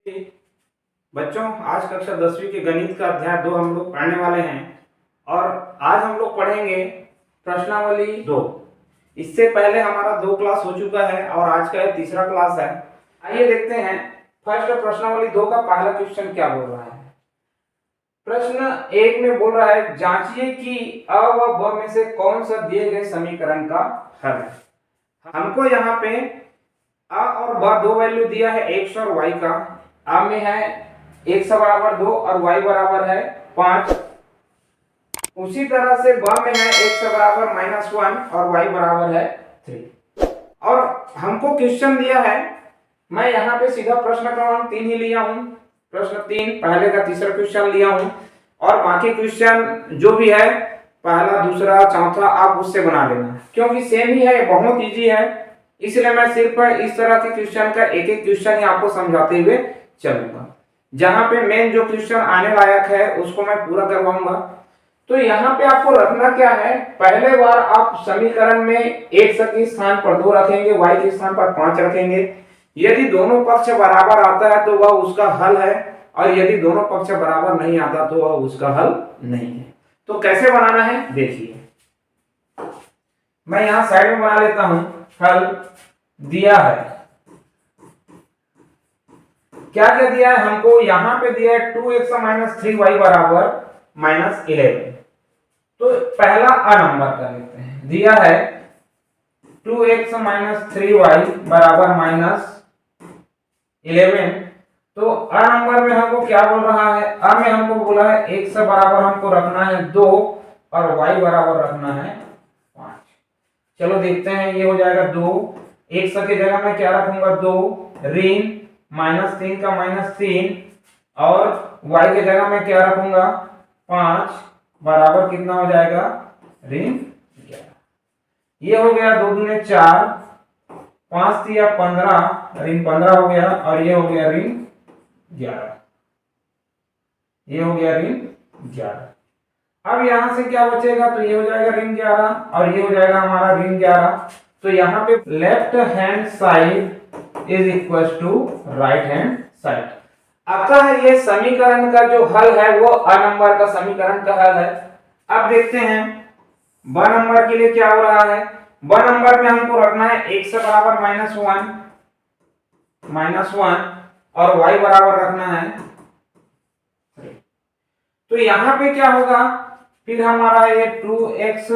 बच्चों, आज कक्षा 10वीं के गणित का अध्याय 2 हम लोग पढ़ने वाले हैं और आज हम लोग पढ़ेंगे प्रश्नावली 2। इससे पहले हमारा 2 क्लास हो चुका है और आज का यह तीसरा क्लास है। आइए देखते हैं फर्स्ट प्रश्नावली 2 का पहला क्वेश्चन क्या बोल रहा है। प्रश्न 1 में बोल रहा है जांचिए कि अ व ब में से कौन सा दिए गए समीकरण का हल है। हमको यहाँ पे अ और ब दो वैल्यू दिया है x और y का। आ में है x बराबर 2 और y बराबर है 5। उसी तरह से ब में है x बराबर -1 और y बराबर है 3। और हमको क्वेश्चन दिया है, मैं यहाँ पे सीधा प्रश्न क्रमांक 3 ही लिया हूँ। प्रश्न 3 पहले का तीसरा क्वेश्चन लिया हूँ और बाकी क्वेश्चन जो भी है पहला दूसरा चौथा आप उससे बना लेना, क्योंकि सेम ही है, बहुत इजी है। इसलिए मैं सिर्फ इस तरह के क्वेश्चन का एक एक क्वेश्चन ही आपको समझाते हुए चलूंगा। जहां पे मेन जो क्वेश्चन आने लायक है उसको मैं पूरा करवाऊंगा। तो यहाँ पे आपको रखना क्या है, पहले बार आप समीकरण में x के स्थान पर 2 रखेंगे, y के स्थान पर 5 रखेंगे। यदि दोनों पक्ष बराबर आता है तो वह उसका हल है, और यदि दोनों पक्ष बराबर नहीं आता तो वह उसका हल नहीं है। तो कैसे बनाना है देखिए, मैं यहाँ साइड में बना लेता हूं। हल दिया है, क्या क्या दिया है हमको, यहाँ पे दिया है 2x - 3y बराबर -11। तो पहला अ नंबर कर लेते हैं। दिया है 2x - 3y बराबर -11। तो अ नंबर में हमको क्या बोल रहा है, अ में हमको बोला है x बराबर हमको रखना है 2 और y बराबर रखना है 5। चलो देखते हैं, ये हो जाएगा 2, x की जगह में क्या रखूंगा 2, ऋण -3 का -3, और y की जगह में क्या रखूंगा 5 बराबर कितना हो जाएगा ऋण 11। ये हो गया 2 दूने 4, 5 तिया 15, ऋण 15 हो गया, और ये हो गया ऋण 11। ये हो गया ऋण 11। अब यहां से क्या बचेगा, तो ये हो जाएगा ऋण 11 और ये हो जाएगा हमारा ऋण 11। तो यहाँ पे left hand side is equal to right hand side. अतः ये समीकरण का जो हल है वो अ नंबर का समीकरण का हल है। अब देखते हैं ब नंबर के लिए क्या हो रहा है। ब नंबर में हमको रखना है x बराबर -1 और y बराबर रखना है 3। तो यहां पे क्या होगा, फिर हमारा ये 2x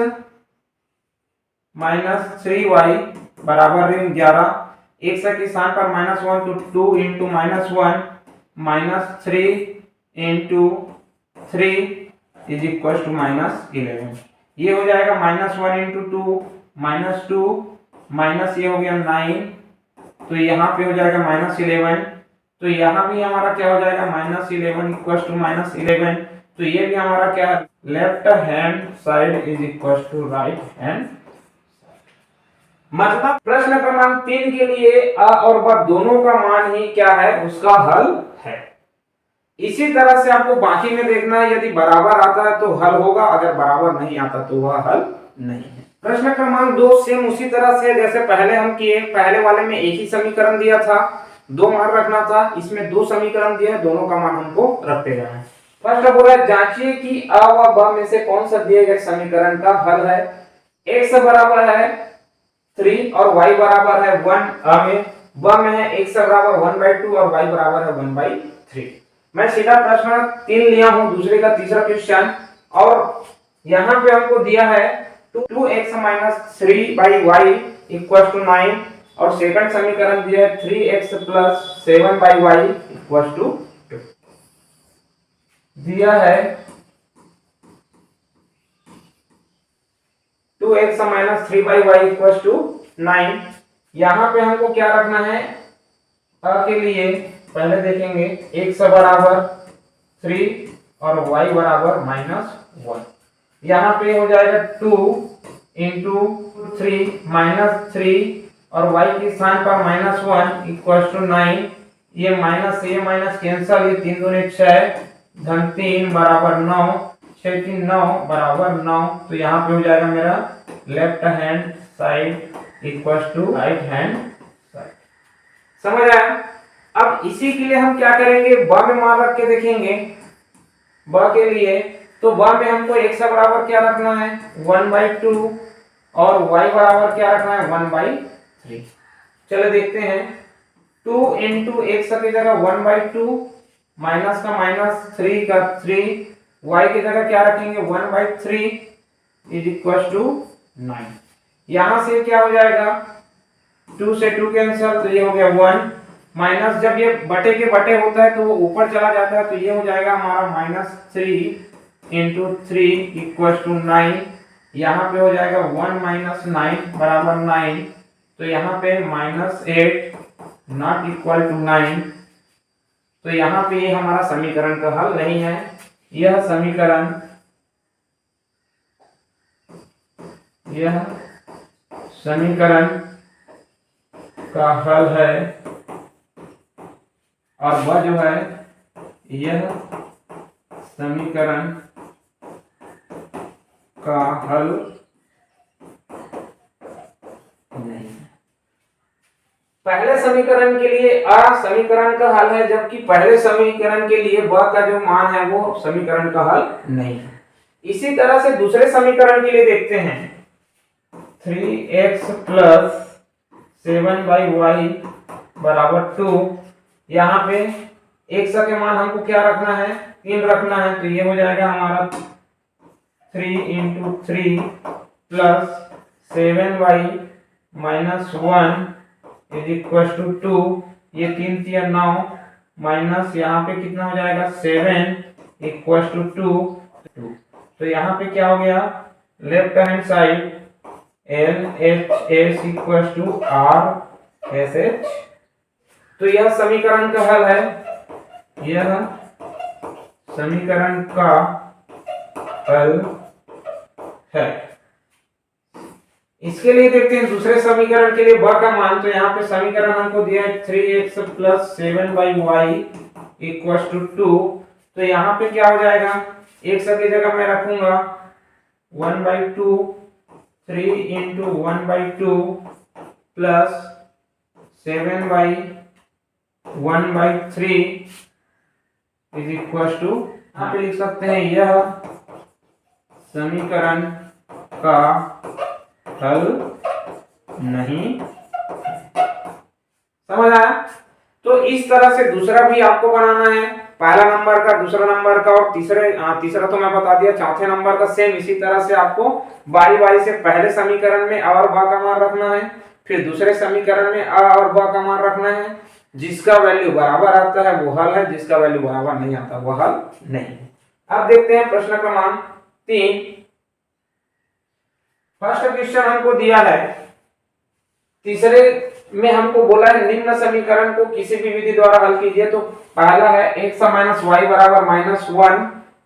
- 3y बराबर ऋण 11। x के स्थान पर -1 तो 2 into -1 -3 into 3 is equal to -11। ये हो जाएगा -1 इंटू 2 -2 माइनस ये हो गया 9, तो यहाँ पे हो जाएगा -11। तो यहाँ भी हमारा क्या हो जाएगा -11 इक्वल टू -11। तो ये भी हमारा क्या है, left hand side is equal to right hand. मतलब प्रश्न क्रमांक 3 के लिए अ और ब दोनों का मान ही क्या है, उसका हल है। इसी तरह से आपको बाकी में देखना है, यदि बराबर आता है तो हल होगा, अगर बराबर नहीं आता तो वह हल नहीं है। प्रश्न क्रमांक 2 सेम उसी तरह से जैसे पहले हम किए। पहले वाले में एक ही समीकरण दिया था, 2 मान रखना था। इसमें 2 समीकरण दिए हैं, दोनों का मान हमको रखते जाना है। फर्स्ट बोला है जांचिए कि अ व ब में से कौन सा दिए गए समीकरण का हल है। x बराबर है 3 और y बराबर है 1। अ में ब में है x बराबर 1/2 और y बराबर है 1/3। मैं सीधा प्रश्न 3 लिया हूं, दूसरे का तीसरा क्वेश्चन, और यहां पे हमको दिया है 2x - 3y इक्वल टू 9 और सेकंड समीकरण दिया है 3x + 7y इक्वल टू 2। दिया है 2x - 3y इक्वल टू 9। यहां पे हमको क्या रखना है, अ के लिए पहले देखेंगे x बराबर 3 और y बराबर -1। यहाँ पे हो जाएगा 2 इंटू 3 -3 और y के स्थान पर -1 इक्वल टू 9। ये माइनस कैंसल, ये 3 दूने 6 धन 3 बराबर 9, 6 3 9 बराबर 9। तो यहाँ पे हो जाएगा मेरा left hand side equal to right hand side. समझ आया। अब इसी के लिए हम क्या करेंगे, ब में मान रख के देखेंगे। ब के लिए तो ब में हमको x बराबर क्या रखना है 1/2 और y बराबर क्या रखना है 1/3। चलो देखते हैं, 2 इंटू एक्स की जगह 1/2 माइनस का माइनस 3 का 3, y की जगह क्या रखेंगे 1/3 इज इक्वल टू 9। यहां से क्या हो जाएगा, 2 से 2 कैंसिल, तो ये हो गया 1 माइनस, जब ये बटे के बटे होता है तो वो ऊपर चला जाता है, तो ये हो जाएगा हमारा -3 इंटू 3 इक्वल टू 9। यहाँ पे हो जाएगा 1 माइनस 9 बराबर 9, तो यहाँ पे -8 नॉट इक्वल टू 9। तो यहाँ पे ये हमारा समीकरण का हल नहीं है। यह समीकरण का हल है, और वह जो है यह समीकरण का हल नहीं है। पहले समीकरण के लिए अ समीकरण का हल है, जबकि पहले समीकरण के लिए ब का जो मान है वो समीकरण का हल नहीं है। इसी तरह से दूसरे समीकरण के लिए देखते हैं, 3x + 7y बराबर 2। यहाँ पे x के मान हमको क्या रखना है 3 रखना है, तो ये हो जाएगा हमारा 3 into 3 plus 7y minus 1 is equal to 2। ये 3 3 9 माइनस यहाँ पे कितना हो जाएगा 7 इक्वल टू 2। तो यहाँ पे क्या हो गया, left hand side LHS equal to RSH। तो यह समीकरण का हल है, यह समीकरण का हल है। इसके लिए देखते हैं दूसरे समीकरण के लिए ब का मान। तो यहाँ पे समीकरण हमको दिया है 3x + 7y इक्वल टू 2। तो यहाँ पे क्या हो जाएगा, x की जगह मैं रखूंगा 1/2, 3 into 1/2 plus 7y 1/3 is equal to, यहाँ पे लिख सकते हैं यह समीकरण का हल नहीं। समझ आया? तो इस तरह से दूसरा भी आपको बनाना है, पहला नंबर का, दूसरा नंबर का और तीसरा तो मैं बता दिया, चौथे नंबर का सेम इसी तरह से आपको बारी बारी से पहले समीकरण में अ और ब का मान रखना है, फिर दूसरे समीकरण में अ और ब का मान रखना है। जिसका वैल्यू बराबर आता है वो हल है, जिसका वैल्यू बराबर नहीं आता वो हल नहीं है। अब देखते हैं प्रश्न क्रमांक 3। फर्स्ट क्वेश्चन हमको दिया है, तीसरे में हमको बोला है निम्न समीकरण को किसी भी विधि द्वारा हल कीजिए। तो पहला है x - y बराबर -1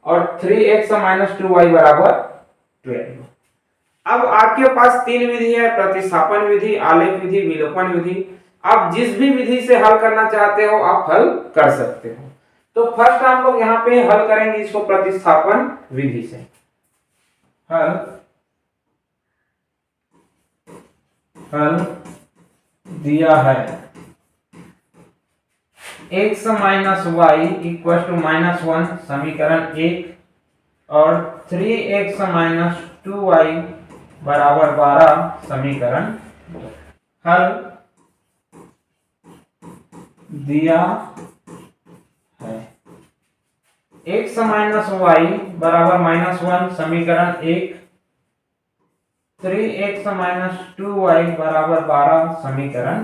और 3x - 2y बराबर 12। अब आपके पास तीन विधि है, प्रतिस्थापन विधि, आलेख विधि, विलोपन विधि। आप जिस भी विधि से हल करना चाहते हो आप हल कर सकते हो। तो फर्स्ट हम लोग यहाँ पे हल करेंगे इसको प्रतिस्थापन विधि से। हल दिया है x - y इक्वल टू -1 समीकरण 1 और 3x - 2y बराबर 12 समीकरण 2। हल दिया है x - y बराबर -1 समीकरण 1, 3x - 2y बराबर 12 समीकरण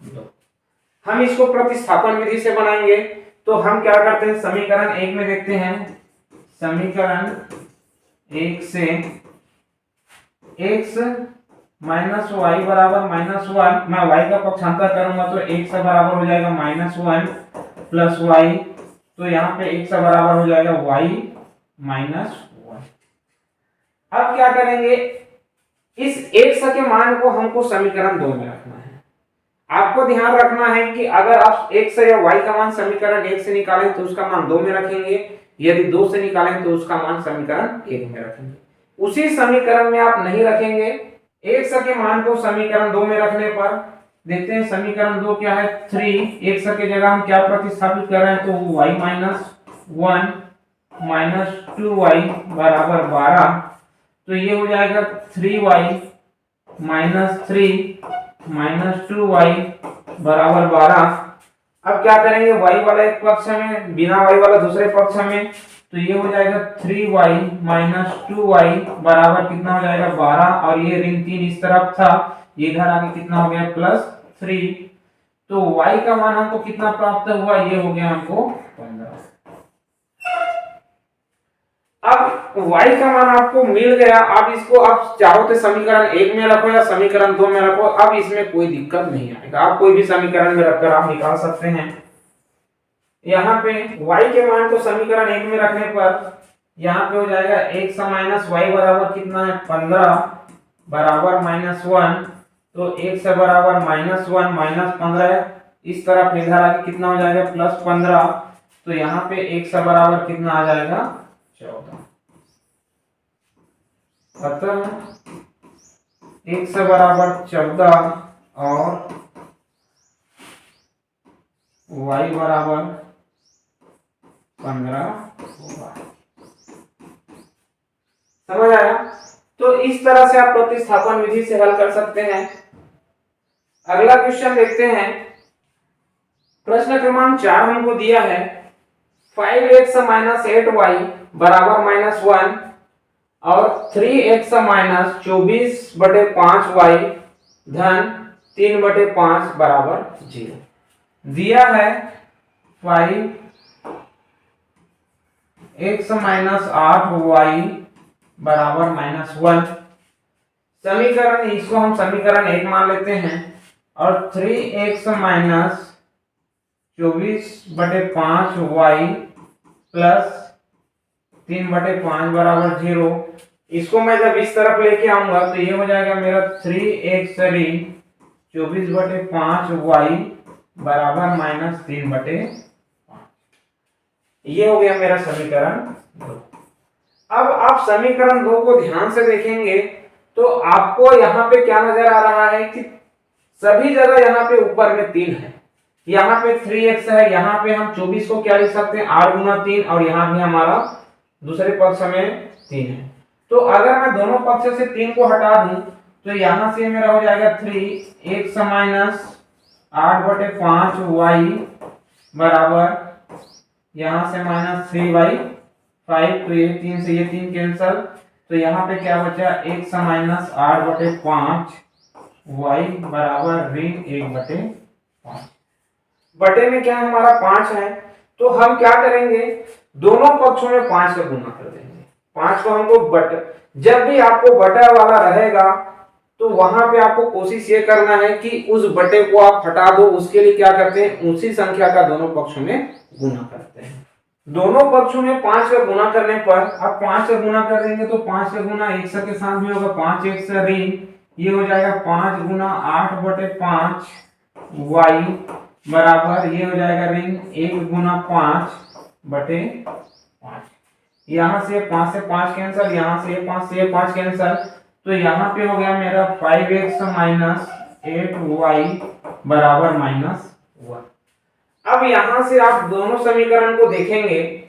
2। हम इसको प्रतिस्थापन विधि से बनाएंगे। तो हम क्या करते हैं, समीकरण 1 में देखते हैं, समीकरण 1 से x - y बराबर -1, मैं y का पक्षांतर करूंगा तो x बराबर हो जाएगा -1 प्लस y, तो यहाँ पे x बराबर हो जाएगा y -1। अब क्या करेंगे, इस x के मान को हमको समीकरण 2 में रखना है। आपको ध्यान रखना है कि अगर आप x या y का मान समीकरण 1 से निकालें तो उसका मान 2 में रखेंगे, यदि 2 से निकालें तो उसका मान समीकरण 1 में रखेंगे। उसी समीकरण में आप नहीं रखेंगे, x के मान को समीकरण 2 में रखने पर देखते हैं समीकरण 2 क्या है। 3 x की जगह हम क्या प्रतिस्थापित कर रहे हैं, तो y माइनस 1 माइनस 2y बराबर 12। तो ये हो जाएगा 3y माइनस 3 माइनस 2y बराबर 12। अब क्या करेंगे, y वाला एक पक्ष में, बिना y वाला दूसरे पक्ष में, तो ये हो जाएगा 3y माइनस 2y बराबर कितना हो जाएगा 12, और ये ऋण 3 इस तरफ था, ये इधर आके कितना हो गया +3। तो y का मान हमको कितना प्राप्त हुआ, ये हो गया हमको 15। अब y का मान आपको मिल गया। अब इसको आप चाहो तो समीकरण 1 में रखो या समीकरण 2 में रखो, अब इसमें कोई दिक्कत नहीं आएगा, आप कोई भी समीकरण में रखकर आप निकाल सकते हैं। यहाँ पे y के मान को समीकरण 1 में रखने पर यहाँ पे हो जाएगा x माइनस y बराबर कितना है 15 बराबर -1। तो x बराबर -1 माइनस 15, इस तरफ इधर आके कितना हो जाएगा +15। तो यहाँ पे x बराबर कितना आ जाएगा 14। अतः x बराबर 14 और y बराबर 15 होगा। समझ आया? तो इस तरह से आप प्रतिस्थापन विधि से हल कर सकते हैं। अगला क्वेश्चन देखते हैं। प्रश्न क्रमांक 4 हमको दिया है 5x माइनस 8y बराबर -1 और 3x माइनस 24/5y धन 3/5 बराबर 0। दिया है 5x माइनस 8y बराबर -1। समीकरण, इसको हम समीकरण 1 मान लेते हैं, और 3x माइनस 24/5y प्लस 3/5 बराबर 0। इसको मैं जब इस तरफ लेके आऊंगा तो ये हो जाएगा मेरा 3x ऋण 24/5y बराबर -3/5। ये हो गया मेरा समीकरण 2। अब आप समीकरण 2 को ध्यान से देखेंगे तो आपको यहाँ पे क्या नजर आ रहा है कि सभी जगह यहाँ पे ऊपर में 3 है, यहाँ पे 3x है, यहाँ पे हम 24 को क्या लिख सकते हैं 8 गुना 3, और यहाँ भी हमारा दूसरे पक्ष में 3 है। तो अगर मैं दोनों पक्ष से 3 को हटा दूं तो यहाँ से मेरा हो जाएगा 3x माइनस 8/5y बराबर यहाँ से -3/5। तो ये 3 से ये 3 कैंसल, तो यहाँ पे क्या बचा x माइनस 8/5y बराबर ऋण 1/5। बटे में क्या हमारा 5 है, तो हम क्या करेंगे दोनों पक्षों में 5 का गुना कर देंगे। 5 को हमको जब भी आपको बटा वाला रहेगा तो वहां पे आपको कोशिश ये करना है कि उस बटे को आप हटा दो। उसके लिए क्या करते हैं, उसी संख्या का दोनों पक्षों में गुना करते हैं। दोनों पक्षों में 5 का गुना करने पर, अब 5 का गुना कर देंगे तो 5 का गुना x के साथ भी होगा, 5x ऋण, ये हो जाएगा 5 गुना 8/5y बराबर ये हो जाएगा ऋण 1 गुना 5/5। यहाँ से 5 से 5 कैंसल, यहाँ से 5 से 5 कैंसल, तो यहाँ पे हो गया मेरा 5x माइनस 8y बराबर -1। अब यहाँ से आप दोनों समीकरण को देखेंगे,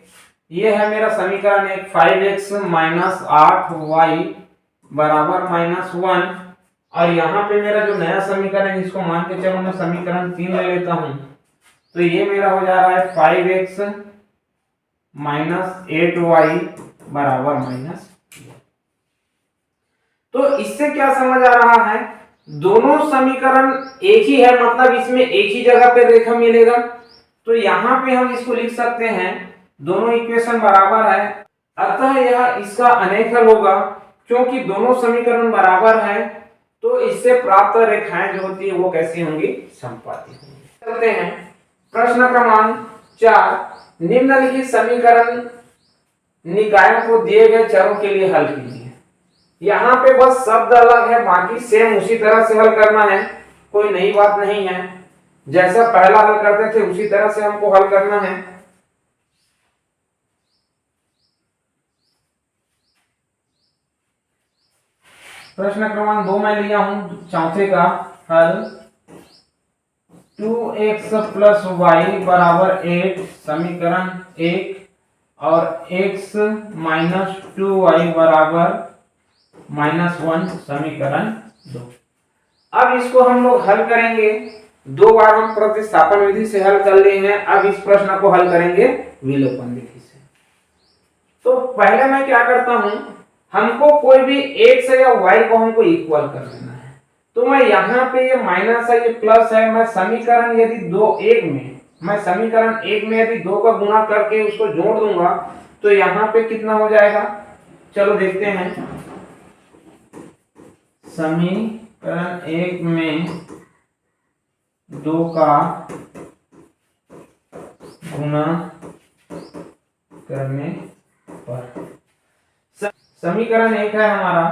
ये है मेरा समीकरण 1 5x माइनस 8y बराबर -1, और यहाँ पे मेरा जो नया समीकरण इसको मान के चलो मैं समीकरण 3 ले लेता हूँ, तो ये मेरा हो जा रहा है 5x माइनस 8y बराबर -। तो इससे क्या समझ आ रहा है, दोनों समीकरण एक ही है, मतलब इसमें एक ही जगह पे रेखा मिलेगा। तो यहाँ पे हम इसको लिख सकते हैं दोनों इक्वेशन बराबर है, अतः यह इसका अनेक होगा। क्योंकि दोनों समीकरण बराबर है तो इससे प्राप्त रेखाएं जो होती है वो कैसी होंगी, समपाती होंगी। चलते हैं प्रश्न क्रमांक 4। निम्नलिखित समीकरण निकायों को दिए गए चरों के लिए हल कीजिए। यहाँ पे बस शब्द अलग है, बाकी सेम उसी तरह से हल करना है, कोई नई बात नहीं है। जैसा पहला हल करते थे उसी तरह से हमको हल करना है। प्रश्न क्रमांक 2 में लिया हूं चौथे का हल। 2x प्लस वाई बराबर 8 समीकरण 1 और x माइनस 2y बराबर -1 समीकरण 2। अब इसको हम लोग हल करेंगे। दो बार हम प्रतिस्थापन विधि से हल कर लिए हैं, अब इस प्रश्न को हल करेंगे विलोपन विधि से। तो पहले मैं क्या करता हूं, हमको कोई भी x या y को हमको इक्वल कर लेना है। तो मैं यहाँ पे ये माइनस है, ये प्लस है, मैं समीकरण यदि समीकरण एक में यदि 2 का गुणा करके उसको जोड़ दूंगा तो यहाँ पे कितना हो जाएगा, चलो देखते हैं। समीकरण एक में 2 का गुणा करने पर समीकरण एक है हमारा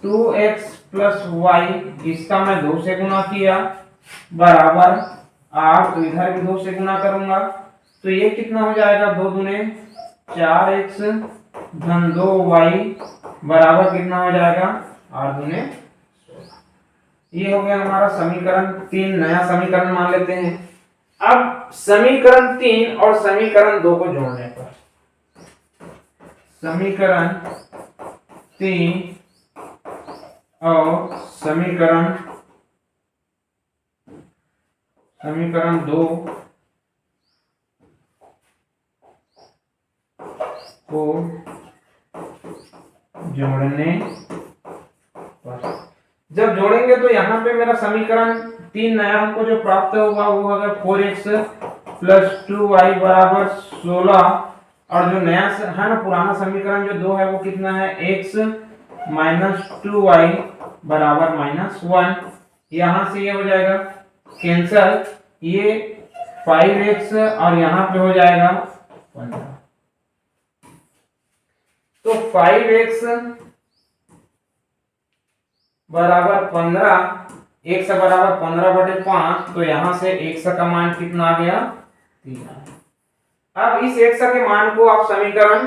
2x प्लस वाई, इसका मैं 2 से गुणा किया बराबर 8, तो इधर भी 2 से गुणा करूंगा तो ये कितना हो जाएगा, 2 दूने 4x धन 2y बराबर कितना हो जाएगा, 8 दूने 16। ये हो गया हमारा समीकरण 3, नया समीकरण मान लेते हैं। अब समीकरण 3 और समीकरण 2 को जोड़ने पर समीकरण 3 और समीकरण 2 को जोड़ने पर जब जोड़ेंगे तो यहाँ पे मेरा समीकरण 3 नया हमको जो प्राप्त होगा वो होगा 4x प्लस 2y बराबर 16, और जो नया है ना पुराना समीकरण जो 2 है वो कितना है, x माइनस 2y बराबर -1। यहाँ से ये हो जाएगा कैंसल, ये 5x और यहाँ पे हो जाएगा 15। तो 5x बराबर 15, x बराबर 15/5, तो यहाँ से x का मान कितना आ गया, 3। अब इस x के मान को आप समीकरण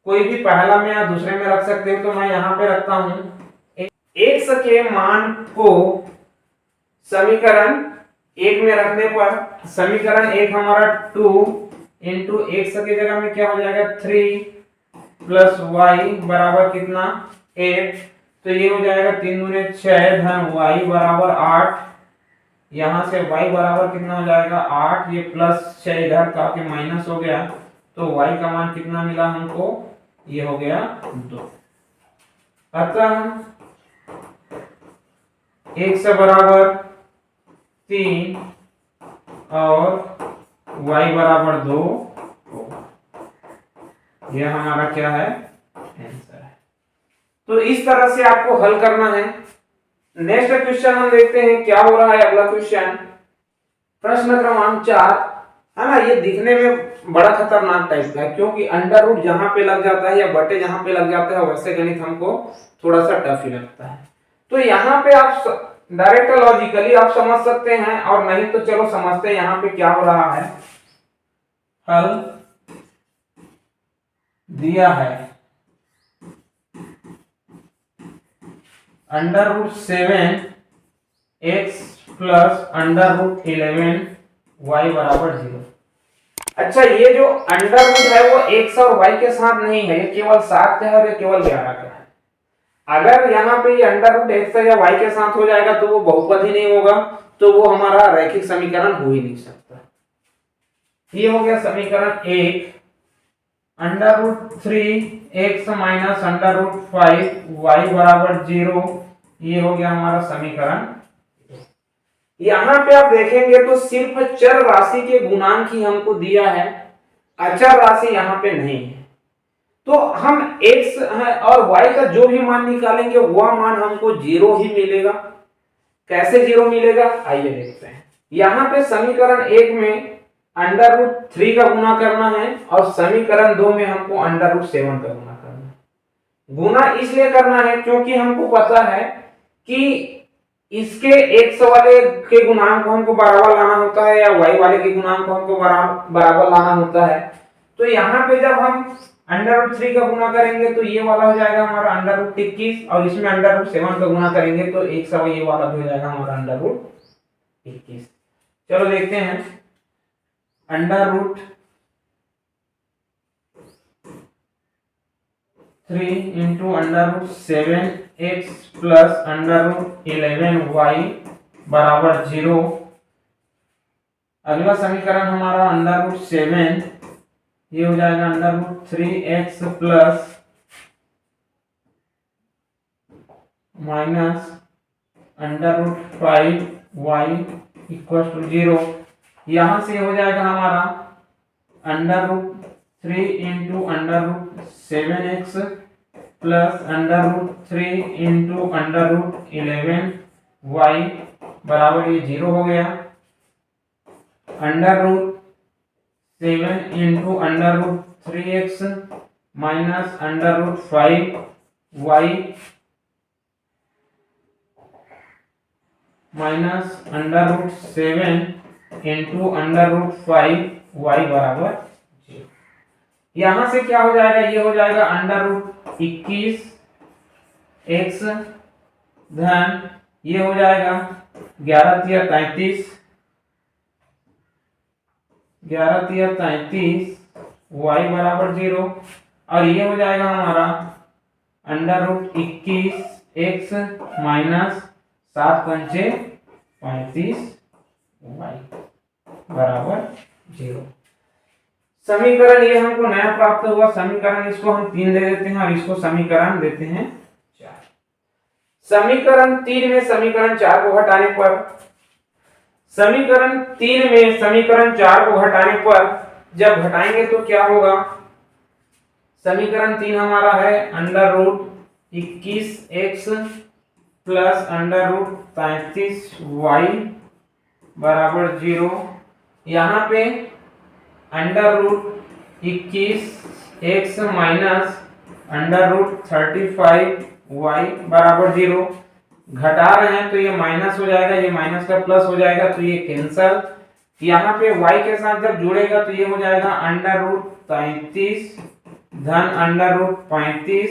कोई भी पहला में या दूसरे में रख सकते हो, तो मैं यहाँ पे रखता हूँ x के मान को समीकरण एक में रखने पर समीकरण एक हमारा 2 इंटू x की जगह में क्या हो जाएगा 3 प्लस y बराबर कितना 8, तो ये हो जाएगा 3 दूने 6 धन y बराबर 8। यहाँ से y बराबर कितना हो जाएगा 8, ये प्लस 6 इधर का के माइनस हो गया, तो y का मान कितना मिला हमको, ये हो गया 2। अतः x बराबर 3 और y बराबर 2 होगा। यह हमारा क्या है, आंसर है। तो इस तरह से आपको हल करना है। नेक्स्ट क्वेश्चन हम देखते हैं क्या हो रहा है। अगला क्वेश्चन प्रश्न क्रमांक 4 है ना, ये दिखने में बड़ा खतरनाक टाइप का है, क्योंकि अंडर रूट जहां पे लग जाता है या बटे जहां पे लग जाता है वैसे गणित हमको थोड़ा सा टफ ही लगता है। तो यहाँ पे आप डायरेक्ट लॉजिकली आप समझ सकते हैं, और नहीं तो चलो समझते हैं यहाँ पे क्या हो रहा है। हल दिया है under root 7 x plus under root 11 y बराबर 0। अच्छा, ये जो अंडर रूट है वो x और y के साथ नहीं है, ये केवल 7 का है और ये केवल 11 का है। अगर यहाँ पे ये अंडर रूट x या y के साथ हो जाएगा तो वो बहुपद ही नहीं होगा, तो वो हमारा रैखिक समीकरण हो ही नहीं सकता। ये हो गया समीकरण 1, under root 3x minus under root 5 y बराबर 0, ये हो गया हमारा समीकरण। यहाँ पे आप देखेंगे तो सिर्फ चर राशि के गुणांक ही हमको दिया है, अचर राशि यहाँ पे नहीं है। तो हम x और y का जो भी मान निकालेंगे वह मान हमको 0 ही मिलेगा। कैसे 0 मिलेगा, आइए देखते हैं। यहाँ पे समीकरण 1 में अंडर रूट 3 का गुना करना है और समीकरण 2 में हमको अंडर रूट 7 का गुना करना है। गुना इसलिए करना है क्योंकि हमको पता है कि इसके x वाले के गुणांक को हमको बराबर लाना होता है या y वाले के गुणांक को हमको बराबर लाना होता है। तो यहाँ पे जब हम अंडर रूट 3 का गुना करेंगे तो ये वाला हो जाएगा हमारा अंडर रूट 21, और इसमें अंडर रूट 7 का गुना करेंगे तो x और ये वाला हो जाएगा हमारा अंडर रूट 21। चलो देखते हैं। Under root 3 into under root 7x plus under root 11y बराबर 0। अगला समीकरण हमारा अंडर रूट 7, ये हो जाएगा under root 3x plus minus under root 5y equal to 0। यहां से हो जाएगा हमारा under root 3 into under root 7x plus under root 3 into under root 11y बराबर ये 0 हो गया। Under root 7 into under root 3x minus under root 5y minus under root 7 into under root 5y बराबर 0। यहां से क्या हो जाएगा, ये हो जाएगा अंडर रूट 21x धन ये हो जाएगा 11 तिया 33 y बराबर 0। और ये हो जाएगा हमारा अंडर रूट 21x माइनस 7 पंचे 35 y बराबर 0। समीकरण ये हमको नया प्राप्त हुआ। समीकरण इसको हम 3 दे देते हैं और इसको समीकरण देते हैं 4। समीकरण 3 में समीकरण 4 को घटाने पर समीकरण 3 में समीकरण 4 को घटाने पर जब घटाएंगे तो क्या होगा। समीकरण 3 हमारा है under root 21x plus under root 35y बराबर 0। यहाँ पे under root 21x minus under root 35y बराबर 0। घटा रहे हैं तो ये माइनस हो जाएगा, ये माइनस का प्लस हो जाएगा तो ये कैंसल। यहाँ पे y के साथ जब जुड़ेगा तो ये हो जाएगा अंडर रूट 33 धन अंडर रूट 35,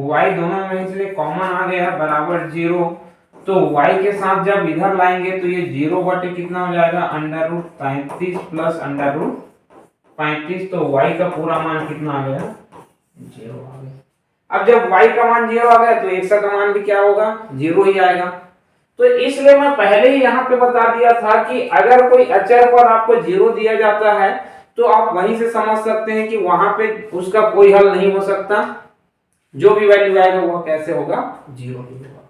y दोनों में इसलिए कॉमन आ गया बराबर 0। तो y के साथ जब इधर लाएंगे तो ये 0 बटे कितना हो जाएगा under root 33 plus under root 35। तो y का पूरा मान कितना आ गया 0 आ गया। अब जब y का मान 0 आ गया तो x का मान भी क्या होगा 0 ही आएगा। तो इसलिए मैं पहले ही यहाँ पे बता दिया था कि अगर कोई अचर पर आपको 0 दिया जाता है तो आप वहीं से समझ सकते हैं कि वहां पे उसका कोई हल नहीं हो सकता। जो भी वैल्यू आएगा वो कैसे होगा 0 ही होगा।